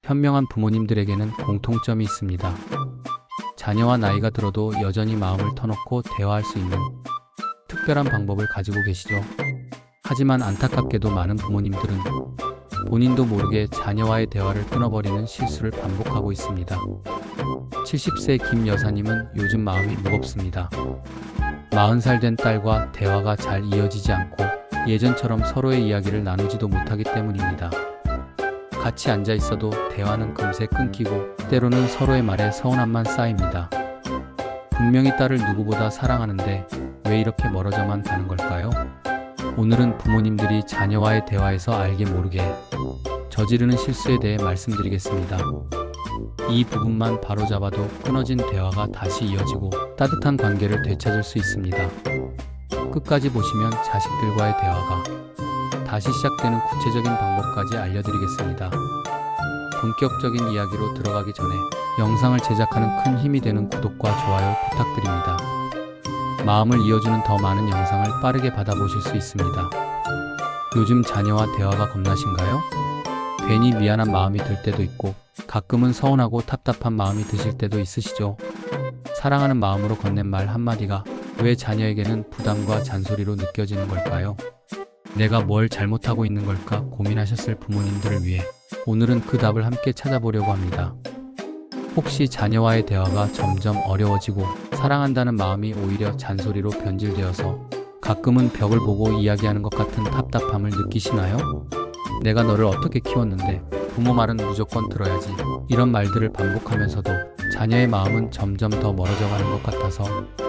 현명한 부모님들에게는 공통점이 있습니다. 자녀와 나이가 들어도 여전히 마음을 터놓고 대화할 수 있는 특별한 방법을 가지고 계시죠. 하지만 안타깝게도 많은 부모님들은 본인도 모르게 자녀와의 대화를 끊어버리는 실수를 반복하고 있습니다. 70세 김 여사님은 요즘 마음이 무겁습니다. 40살 된 딸과 대화가 잘 이어지지 않고 예전처럼 서로의 이야기를 나누지도 못하기 때문입니다. 같이 앉아 있어도 대화는 금세 끊기고 때로는 서로의 말에 서운함만 쌓입니다. 분명히 딸을 누구보다 사랑하는데 왜 이렇게 멀어져만 가는 걸까요? 오늘은 부모님들이 자녀와의 대화에서 알게 모르게 저지르는 실수에 대해 말씀드리겠습니다. 이 부분만 바로잡아도 끊어진 대화가 다시 이어지고 따뜻한 관계를 되찾을 수 있습니다. 끝까지 보시면 자식들과의 대화가 다시 시작되는 구체적인 방법까지 알려드리겠습니다. 본격적인 이야기로 들어가기 전에 영상을 제작하는 큰 힘이 되는 구독과 좋아요 부탁드립니다. 마음을 이어주는 더 많은 영상을 빠르게 받아보실 수 있습니다. 요즘 자녀와 대화가 겁나신가요? 괜히 미안한 마음이 들 때도 있고 가끔은 서운하고 답답한 마음이 드실 때도 있으시죠? 사랑하는 마음으로 건넨 말 한마디가 왜 자녀에게는 부담과 잔소리로 느껴지는 걸까요? 내가 뭘 잘못하고 있는 걸까 고민하셨을 부모님들을 위해 오늘은 그 답을 함께 찾아보려고 합니다. 혹시 자녀와의 대화가 점점 어려워지고 사랑한다는 마음이 오히려 잔소리로 변질되어서 가끔은 벽을 보고 이야기하는 것 같은 답답함을 느끼시나요? 내가 너를 어떻게 키웠는데 부모 말은 무조건 들어야지, 이런 말들을 반복하면서도 자녀의 마음은 점점 더 멀어져가는 것 같아서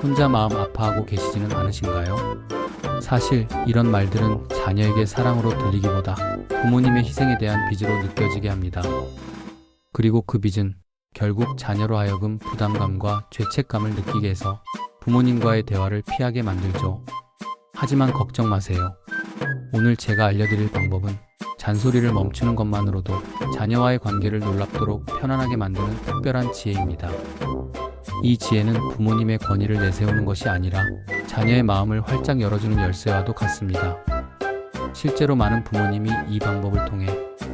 혼자 마음 아파하고 계시지는 않으신가요? 사실 이런 말들은 자녀에게 사랑으로 들리기보다 부모님의 희생에 대한 빚으로 느껴지게 합니다. 그리고 그 빚은 결국 자녀로 하여금 부담감과 죄책감을 느끼게 해서 부모님과의 대화를 피하게 만들죠. 하지만 걱정 마세요. 오늘 제가 알려드릴 방법은 잔소리를 멈추는 것만으로도 자녀와의 관계를 놀랍도록 편안하게 만드는 특별한 지혜입니다. 이 지혜는 부모님의 권위를 내세우는 것이 아니라 자녀의 마음을 활짝 열어주는 열쇠와도 같습니다. 실제로 많은 부모님이 이 방법을 통해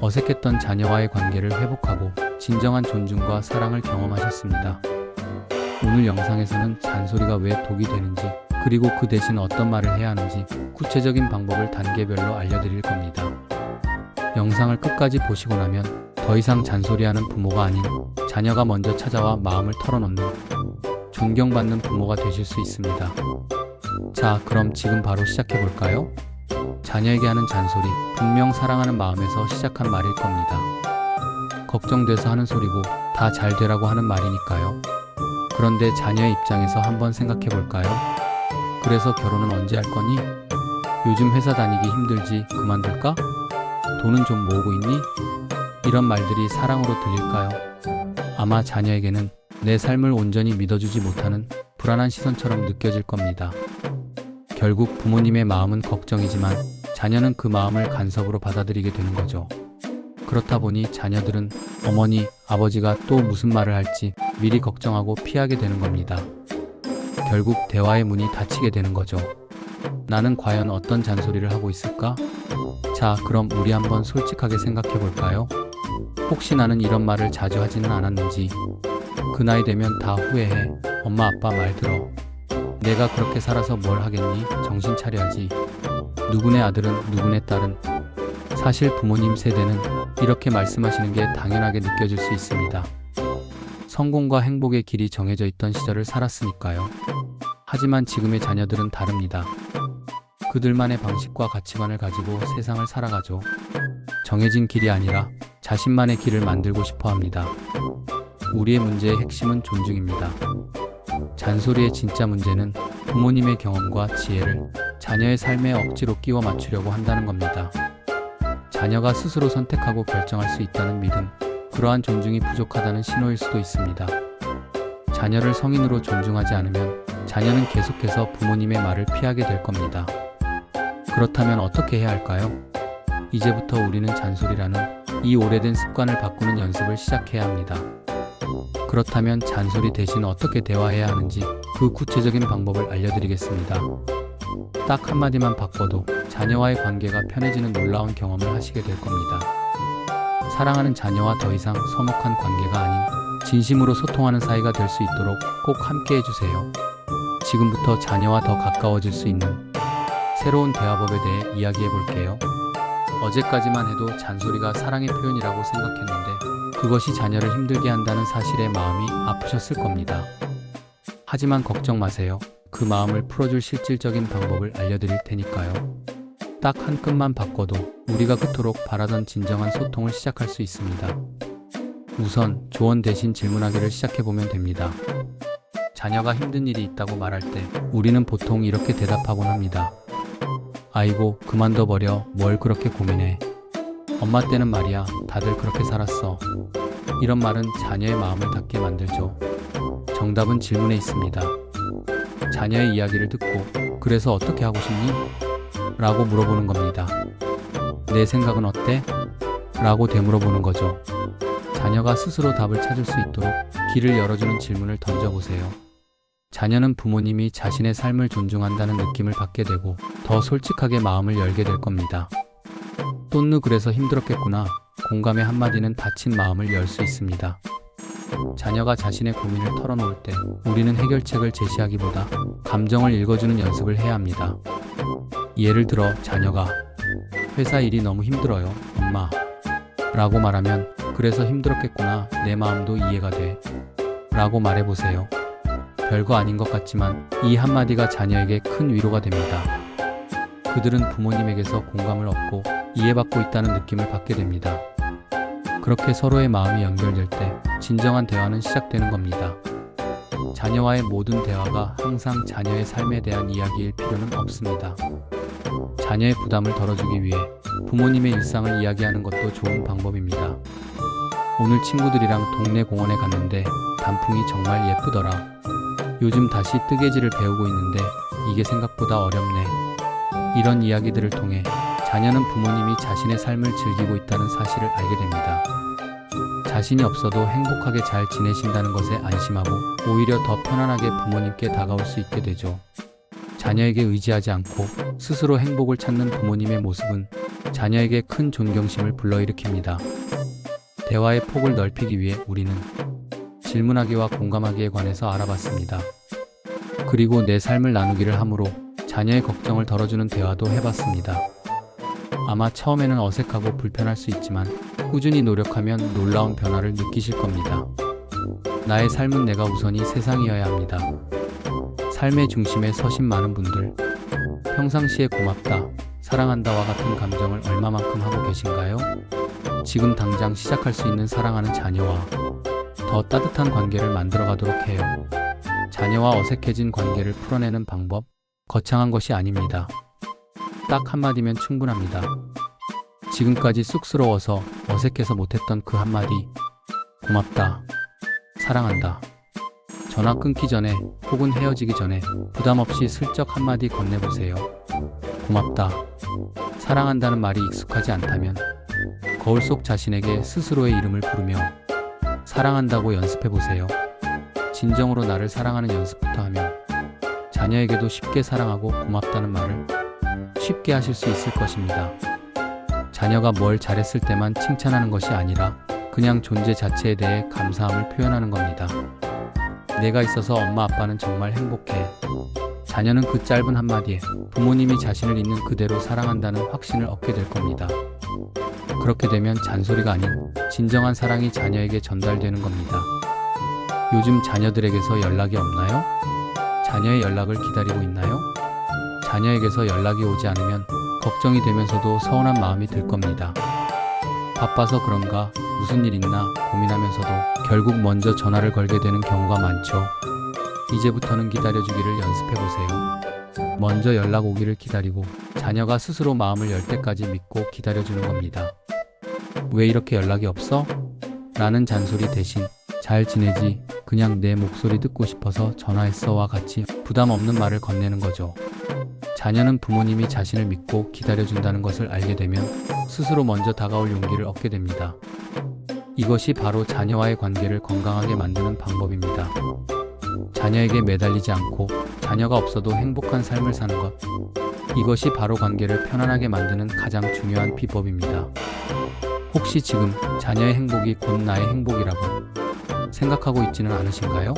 어색했던 자녀와의 관계를 회복하고 진정한 존중과 사랑을 경험하셨습니다. 오늘 영상에서는 잔소리가 왜 독이 되는지, 그리고 그 대신 어떤 말을 해야 하는지 구체적인 방법을 단계별로 알려드릴 겁니다. 영상을 끝까지 보시고 나면 더 이상 잔소리하는 부모가 아닌 자녀가 먼저 찾아와 마음을 털어놓는 존경받는 부모가 되실 수 있습니다. 자, 그럼 지금 바로 시작해볼까요? 자녀에게 하는 잔소리, 분명 사랑하는 마음에서 시작한 말일 겁니다. 걱정돼서 하는 소리고 다 잘 되라고 하는 말이니까요. 그런데 자녀의 입장에서 한번 생각해볼까요? 그래서 결혼은 언제 할 거니? 요즘 회사 다니기 힘들지 그만둘까? 돈은 좀 모으고 있니? 이런 말들이 사랑으로 들릴까요? 아마 자녀에게는 내 삶을 온전히 믿어주지 못하는 불안한 시선처럼 느껴질 겁니다. 결국 부모님의 마음은 걱정이지만 자녀는 그 마음을 간섭으로 받아들이게 되는 거죠. 그렇다 보니 자녀들은 어머니, 아버지가 또 무슨 말을 할지 미리 걱정하고 피하게 되는 겁니다. 결국 대화의 문이 닫히게 되는 거죠. 나는 과연 어떤 잔소리를 하고 있을까? 자, 그럼 우리 한번 솔직하게 생각해 볼까요? 혹시 나는 이런 말을 자주 하지는 않았는지, 그 나이 되면 다 후회해. 엄마 아빠 말 들어. 내가 그렇게 살아서 뭘 하겠니? 정신 차려야지. 누구네 아들은 누구네 딸은. 사실 부모님 세대는 이렇게 말씀하시는 게 당연하게 느껴질 수 있습니다. 성공과 행복의 길이 정해져 있던 시절을 살았으니까요. 하지만 지금의 자녀들은 다릅니다. 그들만의 방식과 가치관을 가지고 세상을 살아가죠. 정해진 길이 아니라 자신만의 길을 만들고 싶어 합니다. 우리의 문제의 핵심은 존중입니다. 잔소리의 진짜 문제는 부모님의 경험과 지혜를 자녀의 삶에 억지로 끼워 맞추려고 한다는 겁니다. 자녀가 스스로 선택하고 결정할 수 있다는 믿음, 그러한 존중이 부족하다는 신호일 수도 있습니다. 자녀를 성인으로 존중하지 않으면 자녀는 계속해서 부모님의 말을 피하게 될 겁니다. 그렇다면 어떻게 해야 할까요? 이제부터 우리는 잔소리라는 이 오래된 습관을 바꾸는 연습을 시작해야 합니다. 그렇다면 잔소리 대신 어떻게 대화해야 하는지 그 구체적인 방법을 알려드리겠습니다. 딱 한마디만 바꿔도 자녀와의 관계가 편해지는 놀라운 경험을 하시게 될 겁니다. 사랑하는 자녀와 더 이상 서먹한 관계가 아닌 진심으로 소통하는 사이가 될 수 있도록 꼭 함께 해주세요. 지금부터 자녀와 더 가까워질 수 있는 새로운 대화법에 대해 이야기해 볼게요. 어제까지만 해도 잔소리가 사랑의 표현이라고 생각했는데 그것이 자녀를 힘들게 한다는 사실에 마음이 아프셨을 겁니다. 하지만 걱정 마세요. 그 마음을 풀어줄 실질적인 방법을 알려드릴 테니까요. 딱 한 끗만 바꿔도 우리가 그토록 바라던 진정한 소통을 시작할 수 있습니다. 우선 조언 대신 질문하기를 시작해보면 됩니다. 자녀가 힘든 일이 있다고 말할 때 우리는 보통 이렇게 대답하곤 합니다. 아이고, 그만둬버려. 뭘 그렇게 고민해. 엄마 때는 말이야, 다들 그렇게 살았어. 이런 말은 자녀의 마음을 닫게 만들죠. 정답은 질문에 있습니다. 자녀의 이야기를 듣고 그래서 어떻게 하고 싶니? 라고 물어보는 겁니다. 내 생각은 어때? 라고 되물어보는 거죠. 자녀가 스스로 답을 찾을 수 있도록 길을 열어주는 질문을 던져보세요. 자녀는 부모님이 자신의 삶을 존중한다는 느낌을 받게 되고 더 솔직하게 마음을 열게 될 겁니다. 또는 그래서 힘들었겠구나. 공감의 한마디는 다친 마음을 열 수 있습니다. 자녀가 자신의 고민을 털어놓을 때 우리는 해결책을 제시하기보다 감정을 읽어주는 연습을 해야 합니다. 예를 들어 자녀가 회사 일이 너무 힘들어요, 엄마. 라고 말하면 그래서 힘들었겠구나. 내 마음도 이해가 돼. 라고 말해보세요. 별거 아닌 것 같지만 이 한마디가 자녀에게 큰 위로가 됩니다. 그들은 부모님에게서 공감을 얻고 이해받고 있다는 느낌을 받게 됩니다. 그렇게 서로의 마음이 연결될 때 진정한 대화는 시작되는 겁니다. 자녀와의 모든 대화가 항상 자녀의 삶에 대한 이야기일 필요는 없습니다. 자녀의 부담을 덜어주기 위해 부모님의 일상을 이야기하는 것도 좋은 방법입니다. 오늘 친구들이랑 동네 공원에 갔는데 단풍이 정말 예쁘더라. 요즘 다시 뜨개질을 배우고 있는데 이게 생각보다 어렵네. 이런 이야기들을 통해 자녀는 부모님이 자신의 삶을 즐기고 있다는 사실을 알게 됩니다. 자신이 없어도 행복하게 잘 지내신다는 것에 안심하고 오히려 더 편안하게 부모님께 다가올 수 있게 되죠. 자녀에게 의지하지 않고 스스로 행복을 찾는 부모님의 모습은 자녀에게 큰 존경심을 불러일으킵니다. 대화의 폭을 넓히기 위해 우리는 질문하기와 공감하기에 관해서 알아봤습니다. 그리고 내 삶을 나누기를 함으로 자녀의 걱정을 덜어주는 대화도 해봤습니다. 아마 처음에는 어색하고 불편할 수 있지만 꾸준히 노력하면 놀라운 변화를 느끼실 겁니다. 나의 삶은 내가 우선이 세상이어야 합니다. 삶의 중심에 서신 많은 분들, 평상시에 고맙다, 사랑한다와 같은 감정을 얼마만큼 하고 계신가요? 지금 당장 시작할 수 있는 사랑하는 자녀와 더 따뜻한 관계를 만들어 가도록 해요. 자녀와 어색해진 관계를 풀어내는 방법, 거창한 것이 아닙니다. 딱 한마디면 충분합니다. 지금까지 쑥스러워서 어색해서 못했던 그 한마디, 고맙다, 사랑한다. 전화 끊기 전에 혹은 헤어지기 전에 부담 없이 슬쩍 한마디 건네보세요. 고맙다, 사랑한다는 말이 익숙하지 않다면 거울 속 자신에게 스스로의 이름을 부르며 사랑한다고 연습해보세요. 진정으로 나를 사랑하는 연습부터 하면 자녀에게도 쉽게 사랑하고 고맙다는 말을 쉽게 하실 수 있을 것입니다. 자녀가 뭘 잘했을 때만 칭찬하는 것이 아니라 그냥 존재 자체에 대해 감사함을 표현하는 겁니다. 내가 있어서 엄마 아빠는 정말 행복해. 자녀는 그 짧은 한마디에 부모님이 자신을 있는 그대로 사랑한다는 확신을 얻게 될 겁니다. 그렇게 되면 잔소리가 아닌 진정한 사랑이 자녀에게 전달되는 겁니다. 요즘 자녀들에게서 연락이 없나요? 자녀의 연락을 기다리고 있나요? 자녀에게서 연락이 오지 않으면 걱정이 되면서도 서운한 마음이 들 겁니다. 바빠서 그런가, 무슨 일 있나 고민하면서도 결국 먼저 전화를 걸게 되는 경우가 많죠. 이제부터는 기다려주기를 연습해보세요. 먼저 연락 오기를 기다리고 자녀가 스스로 마음을 열 때까지 믿고 기다려주는 겁니다. 왜 이렇게 연락이 없어? 라는 잔소리 대신 잘 지내지? 그냥 내 목소리 듣고 싶어서 전화했어와 같이 부담 없는 말을 건네는 거죠. 자녀는 부모님이 자신을 믿고 기다려준다는 것을 알게 되면 스스로 먼저 다가올 용기를 얻게 됩니다. 이것이 바로 자녀와의 관계를 건강하게 만드는 방법입니다. 자녀에게 매달리지 않고 자녀가 없어도 행복한 삶을 사는 것. 이것이 바로 관계를 편안하게 만드는 가장 중요한 비법입니다. 혹시 지금 자녀의 행복이 곧 나의 행복이라고 생각하고 있지는 않으신가요?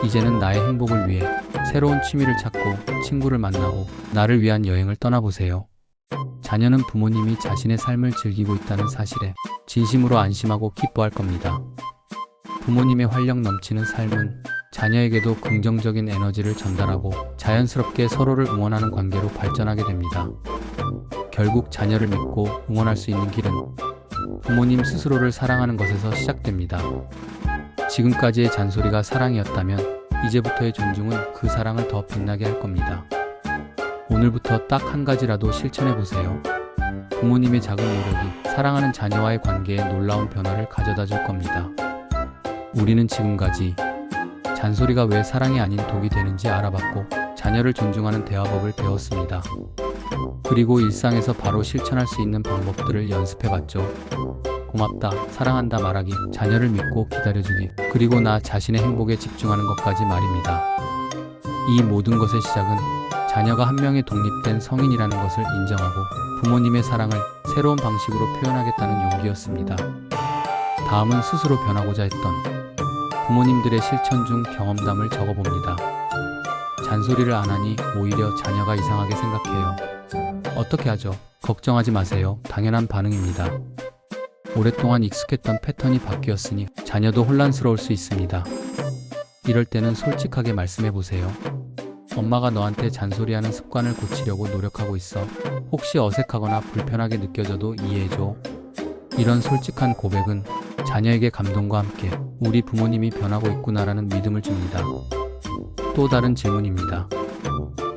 이제는 나의 행복을 위해 새로운 취미를 찾고 친구를 만나고 나를 위한 여행을 떠나보세요. 자녀는 부모님이 자신의 삶을 즐기고 있다는 사실에 진심으로 안심하고 기뻐할 겁니다. 부모님의 활력 넘치는 삶은 자녀에게도 긍정적인 에너지를 전달하고 자연스럽게 서로를 응원하는 관계로 발전하게 됩니다. 결국 자녀를 믿고 응원할 수 있는 길은 부모님 스스로를 사랑하는 것에서 시작됩니다. 지금까지의 잔소리가 사랑이었다면 이제부터의 존중은 그 사랑을 더 빛나게 할 겁니다. 오늘부터 딱 한 가지라도 실천해 보세요. 부모님의 작은 노력이 사랑하는 자녀와의 관계에 놀라운 변화를 가져다 줄 겁니다. 우리는 지금까지 잔소리가 왜 사랑이 아닌 독이 되는지 알아봤고 자녀를 존중하는 대화법을 배웠습니다. 그리고 일상에서 바로 실천할 수 있는 방법들을 연습해봤죠. 고맙다, 사랑한다 말하기, 자녀를 믿고 기다려주기, 그리고 나 자신의 행복에 집중하는 것까지 말입니다. 이 모든 것의 시작은 자녀가 한 명의 독립된 성인이라는 것을 인정하고 부모님의 사랑을 새로운 방식으로 표현하겠다는 용기였습니다. 다음은 스스로 변하고자 했던 부모님들의 실천 중 경험담을 적어봅니다. 잔소리를 안 하니 오히려 자녀가 이상하게 생각해요. 어떻게 하죠? 걱정하지 마세요. 당연한 반응입니다. 오랫동안 익숙했던 패턴이 바뀌었으니 자녀도 혼란스러울 수 있습니다. 이럴 때는 솔직하게 말씀해 보세요. 엄마가 너한테 잔소리하는 습관을 고치려고 노력하고 있어. 혹시 어색하거나 불편하게 느껴져도 이해해줘. 이런 솔직한 고백은 자녀에게 감동과 함께 우리 부모님이 변하고 있구나라는 믿음을 줍니다. 또 다른 질문입니다.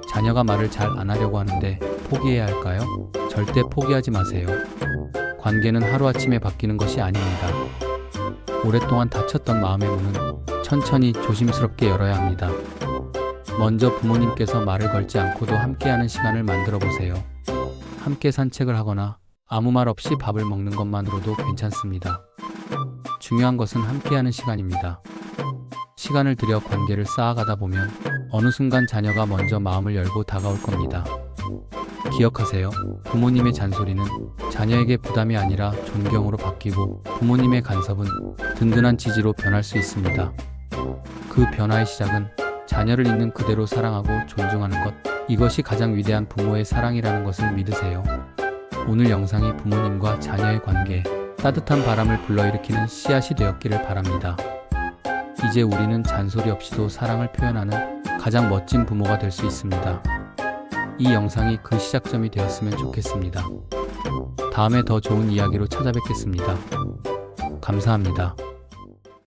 자녀가 말을 잘 안 하려고 하는데 포기해야 할까요? 절대 포기하지 마세요. 관계는 하루아침에 바뀌는 것이 아닙니다. 오랫동안 닫혔던 마음의 문은 천천히 조심스럽게 열어야 합니다. 먼저 부모님께서 말을 걸지 않고도 함께하는 시간을 만들어 보세요. 함께 산책을 하거나 아무 말 없이 밥을 먹는 것만으로도 괜찮습니다. 중요한 것은 함께하는 시간입니다. 시간을 들여 관계를 쌓아가다 보면 어느 순간 자녀가 먼저 마음을 열고 다가올 겁니다. 기억하세요. 부모님의 잔소리는 자녀에게 부담이 아니라 존경으로 바뀌고 부모님의 간섭은 든든한 지지로 변할 수 있습니다. 그 변화의 시작은 자녀를 있는 그대로 사랑하고 존중하는 것, 이것이 가장 위대한 부모의 사랑이라는 것을 믿으세요. 오늘 영상이 부모님과 자녀의 관계에 따뜻한 바람을 불러일으키는 씨앗이 되었기를 바랍니다. 이제 우리는 잔소리 없이도 사랑을 표현하는 가장 멋진 부모가 될 수 있습니다. 이 영상이 그 시작점이 되었으면 좋겠습니다. 다음에 더 좋은 이야기로 찾아뵙겠습니다. 감사합니다.